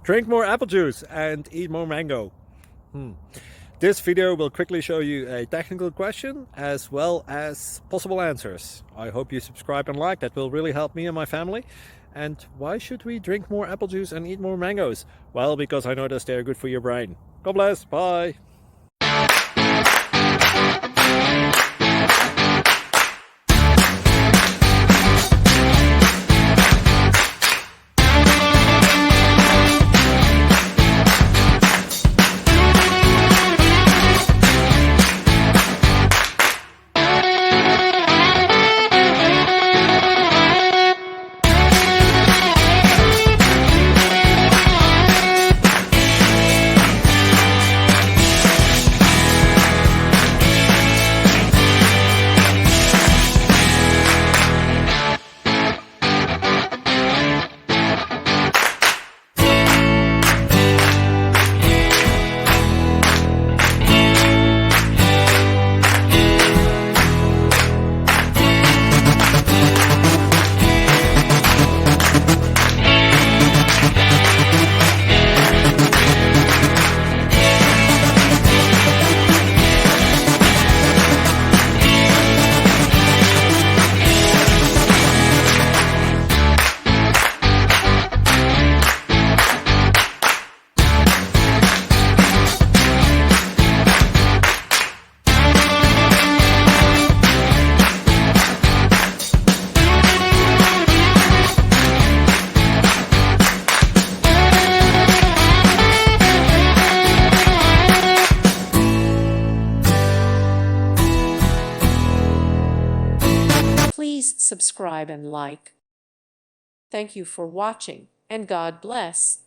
Drink more apple juice and eat more mango. This video will quickly show you a technical question as well as possible answers. I hope you subscribe and like, that will really help me and my family. And why should we drink more apple juice and eat more mangoes? Well, because I noticed they're good for your brain. God bless, bye! Please subscribe and like. Thank you for watching, and God bless.